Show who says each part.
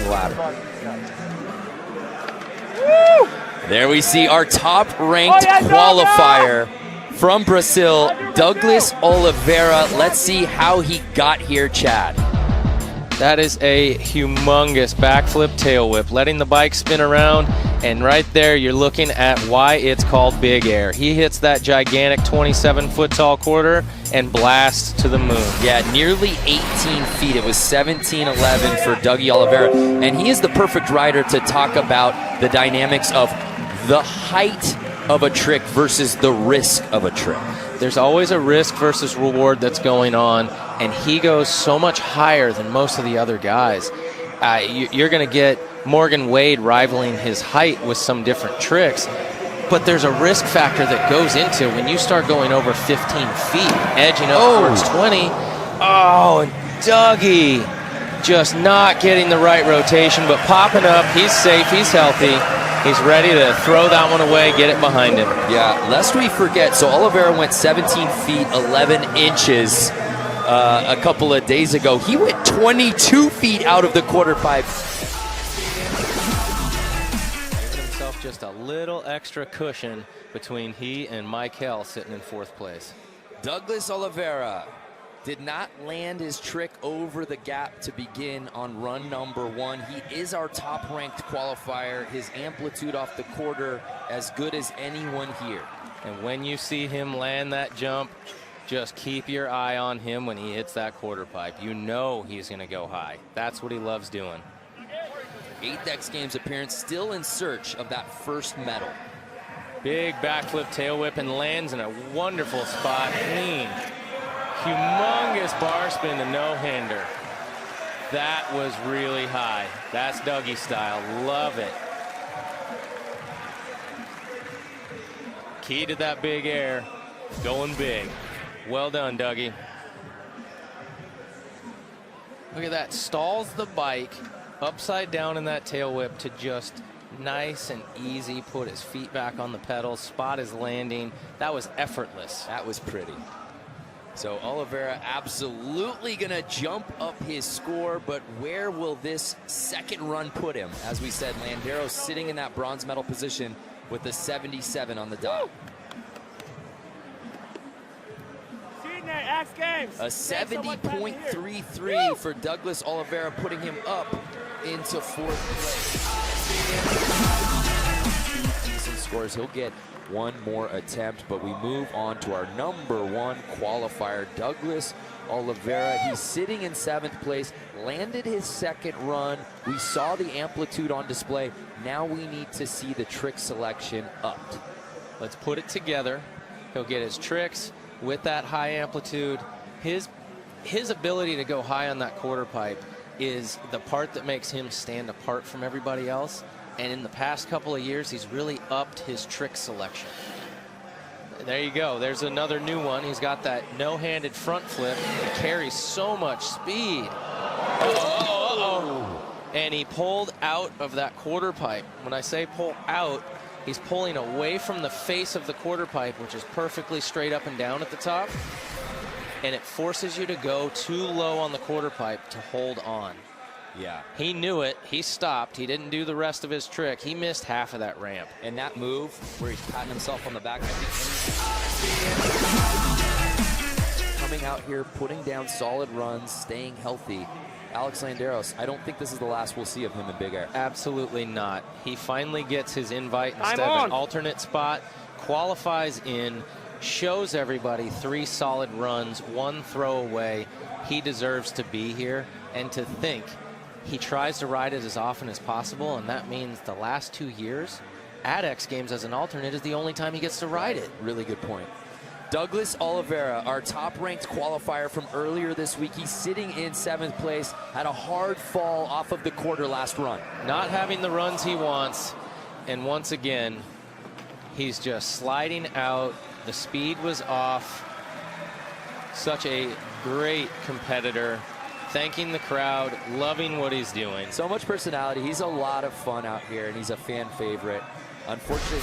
Speaker 1: ladder. There we see our top-ranked qualifier from Brazil, Douglas Oliveira. Let's see how he got here, Chad.
Speaker 2: That is a humongous backflip tail whip, letting the bike spin around, and right there you're looking at why it's called Big Air. He hits that gigantic 27-foot tall quarter and blasts to the moon.
Speaker 1: Yeah, nearly 18 feet. It was 17.11 for Dougie Oliveira, and he is the perfect rider to talk about the dynamics of the height of a trick versus the risk of a trick.
Speaker 2: There's always a risk versus reward that's going on, and he goes so much higher than most of the other guys. You're going to get Morgan Wade rivaling his height with some different tricks, but there's a risk factor that goes into when you start going over 15 feet, edging up towards 20. Oh, and Dougie just not getting the right rotation, but popping up. He's safe, he's healthy. He's ready to throw that one away, get it behind him.
Speaker 1: Yeah, lest we forget, so Oliveira went 17 feet, 11 inches a couple of days ago. He went 22 feet out of the quarter pipe.
Speaker 2: Giving himself just a little extra cushion between he and Michael sitting in 4th place.
Speaker 1: Douglas Oliveira did not land his trick over the gap to begin on run number 1. He is our top-ranked qualifier. His amplitude off the quarter as good as anyone here.
Speaker 2: And when you see him land that jump, just keep your eye on him when he hits that quarter pipe. You know he's going to go high. That's what he loves doing.
Speaker 1: 8th X Games appearance, still in search of that first medal.
Speaker 2: Big backflip tail whip and lands in a wonderful spot. Clean. Humongous bar spin to no-hander. That was really high. That's Dougie style. Love it. Key to that big air. Going big. Well done, Dougie. Look at that. Stalls the bike upside down in that tail whip to just nice and easy. Put his feet back on the pedals. Spot his landing. That was effortless.
Speaker 1: That was pretty. So Oliveira absolutely going to jump up his score, but where will this second run put him? As we said, Landeros sitting in that bronze medal position with the 77 on the dot.
Speaker 3: Sydney, X Games.
Speaker 1: A 70.33 for Douglas Oliveira, putting him up into 4th place. Decent scores. He'll get one more attempt, but we move on to our number 1 qualifier, Douglas Oliveira. He's sitting in 7th place, landed his second run. We saw the amplitude on display. Now we need to see the trick selection upped.
Speaker 2: Let's put it together. He'll get his tricks with that high amplitude. His ability to go high on that quarter pipe is the part that makes him stand apart from everybody else. And in the past couple of years, he's really upped his trick selection. There you go. There's another new one. He's got that no-handed front flip. It carries so much speed. And he pulled out of that quarter pipe. When I say pull out, he's pulling away from the face of the quarter pipe, which is perfectly straight up and down at the top. And it forces you to go too low on the quarter pipe to hold on.
Speaker 1: Yeah.
Speaker 2: He knew it. He stopped. He didn't do the rest of his trick. He missed half of that ramp.
Speaker 1: And that move where he's patting himself on the back, I think coming out here, putting down solid runs, staying healthy. Alex Landeros, I don't think this is the last we'll see of him in Big Air.
Speaker 2: Absolutely not. He finally gets his invite instead of an alternate spot, qualifies in, shows everybody 3 solid runs, 1 throwaway. He deserves to be here. And to think, he tries to ride it as often as possible, and that means the last 2 years at X Games as an alternate is the only time he gets to ride it.
Speaker 1: Really good point. Douglas Oliveira, our top-ranked qualifier from earlier this week. He's sitting in 7th place, had a hard fall off of the quarter last run.
Speaker 2: Not having the runs he wants, and once again, he's just sliding out. The speed was off. Such a great competitor. Thanking the crowd, loving what he's doing.
Speaker 1: So much personality. He's a lot of fun out here, and he's a fan favorite. Unfortunately,